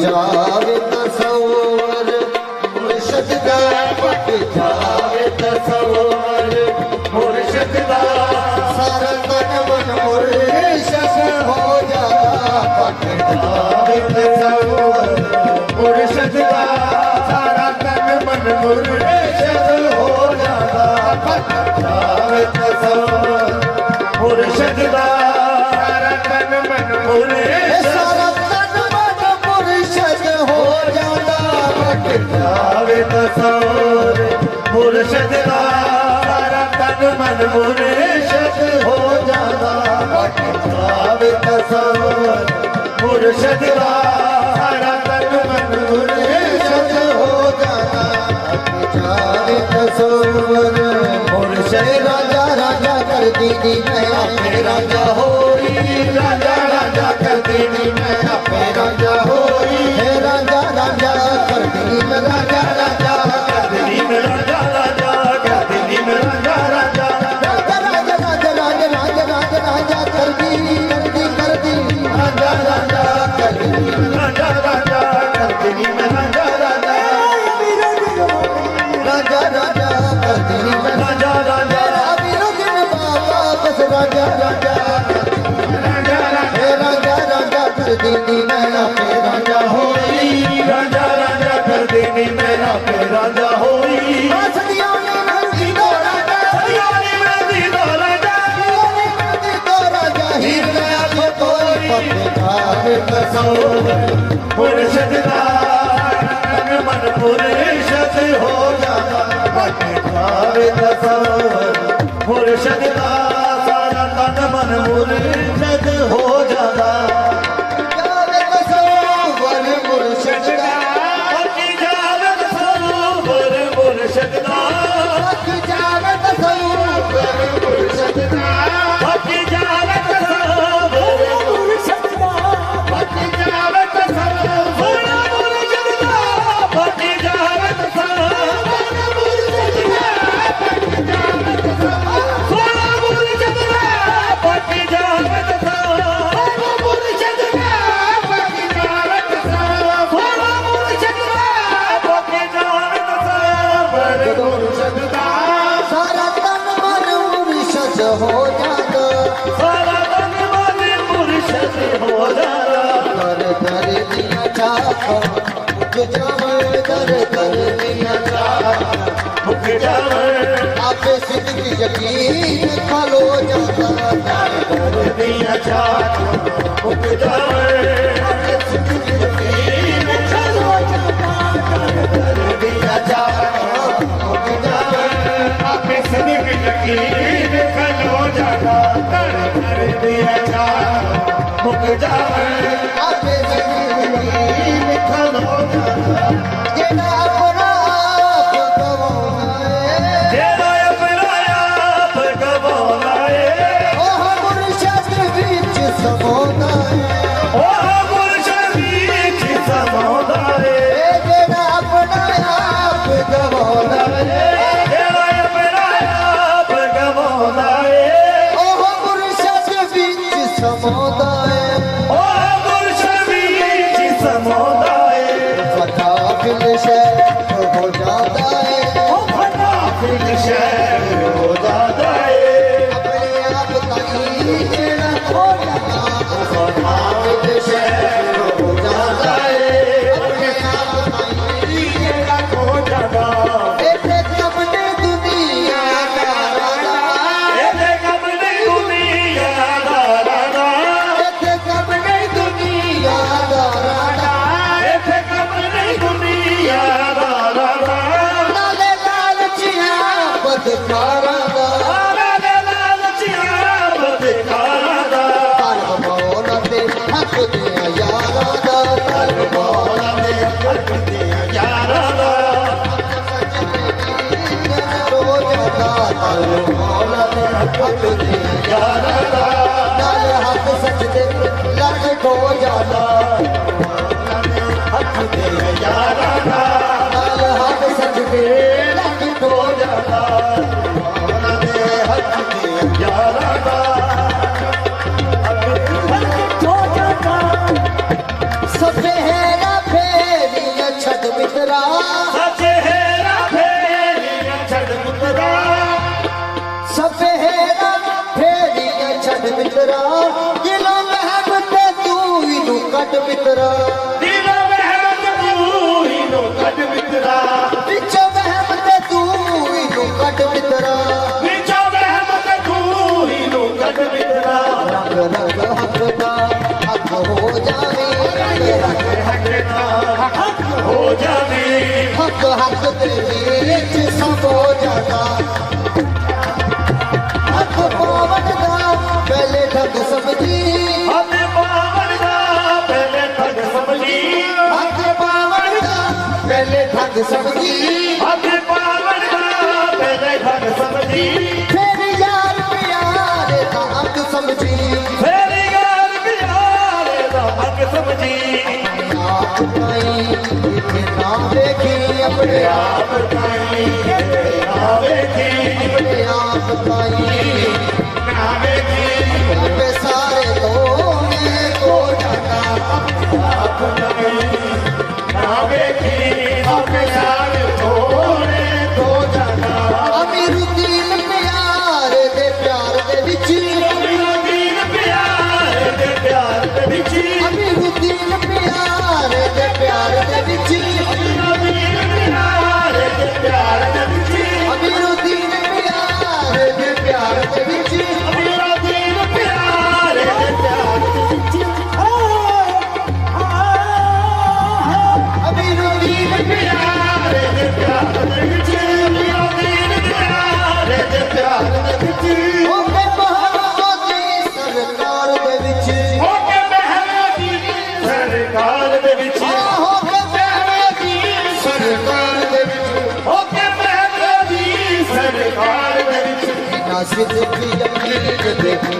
जावे तसव्वुर मुर्शिद दा पक जावे तसव्वुर मुर्शिद दा सारा तन मन मुर्शिद हो जाता पक जावे तसव्वुर मुर्शिद दा सारा तन मन मुर्शिद हो जाता पक जावे तसव्वुर मुर्शिद दा सारा तन मन मुर्शिद जावे तसव्वुर मुर्शिद दा सारा तन मन मुर्शिद हो जाता जावे तसव्वुर मुर्शिद दा सारा तन मन मुर्शिद हो जाता जावे तसव्वुर मुर्शिद राजा राजा कर दीदी मैं आपे राजा होई राजा राजा कर दीदी मैं आपे राजा होई राजा राजा कर दीदी मैं राजा राजा कर दीदी मैं राजा राजा कर दीदी मैं राजा राजा राजा राजा राजा राजा राजा राजा राजा कर दी राजा राजा कर दीदी राजा राजा कर दीदी मैं राजा राजा राजा राजा कर दीदी मैं राजा राजा विरोध में बाबा बस राजा राजा राजा राजा राजा कर दीदी मैं आपे राजा होई राजा राजा कर दीदी मैं आपे राजा होई सदियों ने मर्जी दो राजा सदियों ने मर्जी दो राजा हीर गया तो कोई पक जावे तसव्वुर मुर्शिद दा तन मन मुर्शिद हो जाता पक जावे तसव्वुर मुर्शिद दा सारा तन मन मुर्शिद हो जाता जावे तसव्वुर मुर्शिद दा पक जावे तसव्वुर मुर्शिद दा पक जावे तसव्वुर मुर्शिद दा पक जावे तसव्वुर मुर्शिद दा पक जावे तसव्वुर मुर्शिद दा पक जावे तसव्वुर मुर्शिद दा पक जावे तसव्वुर मुर्शिद दा पक जावे तसव्वुर मुर्शिद दा पक जावे तसव्वुर मुर्शिद दा पक जावे तसव्वुर मुर्शिद दा सारा तन मन मुर्शिद हो जाता सारा तन मन मुर्शिद हो जाता कर कर दिया चाहा मुझ जावे कर कर दिया चाहा मुझ जावे आपे सिद्ध यकीन खालो जाता कर कर दिया चाहा मुझ जावे आपे सिद्ध यकीन खालो जाता कर कर दिया चाहा मुझ जावे आपे सिद्ध यकीन खालो जाता कर कर दिया चाहा मुझ जावे आपे सिद्ध यकीन खालो जाता जेड़ा अपना आप गवाना है जेड़ा अपना आप गवाना है ओह मुर्शिद विच समाना है ओह मुर्शिद विच समाना है जेड़ा अपना आप गवाना है जेड़ा अपना आप गवाना है ओह मुर्शिद विच समाना है ओह मुर्शिद विच समाना है फता फिल शहर हो जाता है फता फिल शहर हो जाता है अपने आप ताई जेड़ा हो जाता फता फिल शहर हो जाता है अपने आप ताई जेड़ा हो जाता ऐसे कबने दुनिया का राजा ऐसे कबने दुनिया का राजा ऐसे कबने दुनिया का राजा ऐसे कबने दुनिया का राजा नाले लालचिया बदकारा दा मौला दे हक दे यारा दा नाल हक सच दे लग खो जाना हक दे यारा दा नाल हक सच दे लग खो जाना मौला दे हक दे यारा दा सफेरा फेरिया छड़ मित्रा सचेरा फेरिया छड़ पुत्रा सफेरा फेरिया छड़ मित्रा दिलों महब ते तू ही नू कट मित्रा दिलो महमद तू ही नो कट मित्रा विचों महब ते तू ही नू कट मित्रा विचो महमद तू ही नो कट मित्रा रंग रंग हक दा हक हो जावे हक ना हक हो जावे हक हक दे विच सब हो जाना हक पावट दा पहले ठग समझी हमें पावन दा पहले ठग समझी हक पावट दा पहले ठग समझी हमें पावन दा पहले ठग समझी फिर यार प्यारे दा हक समझी फेरी गाल प्यारे दा हक समझी आप पाई इथे ना देखी अपने आप ताई ना देखी अपने आप पाई ना देखी पे सारे तो को जाना आप ताई ना देखी अपने यार थोड़े तो जाना अमीरुद्दीन प्यार दे विच मेरा दीन प्यार दे प्यार दे विच अमीरुद्दीन प्यार दे विच मेरा दीन प्यार दे प्यार दे विच अमीरुद्दीन प्यार दे विच मेरा दीन प्यार दे प्यार दे विच अमीरुद्दीन प्यार दे प्यार दे विच मेरा दीन प्यार दे प्यार दे विच ओ पे महाराजी सरकार दे विच हो के महराजी सरकार दे विच हो के महाराजी सरकार दे विच हो के महराजी सरकार दे विच ना सिद्दीकी यकीन देखी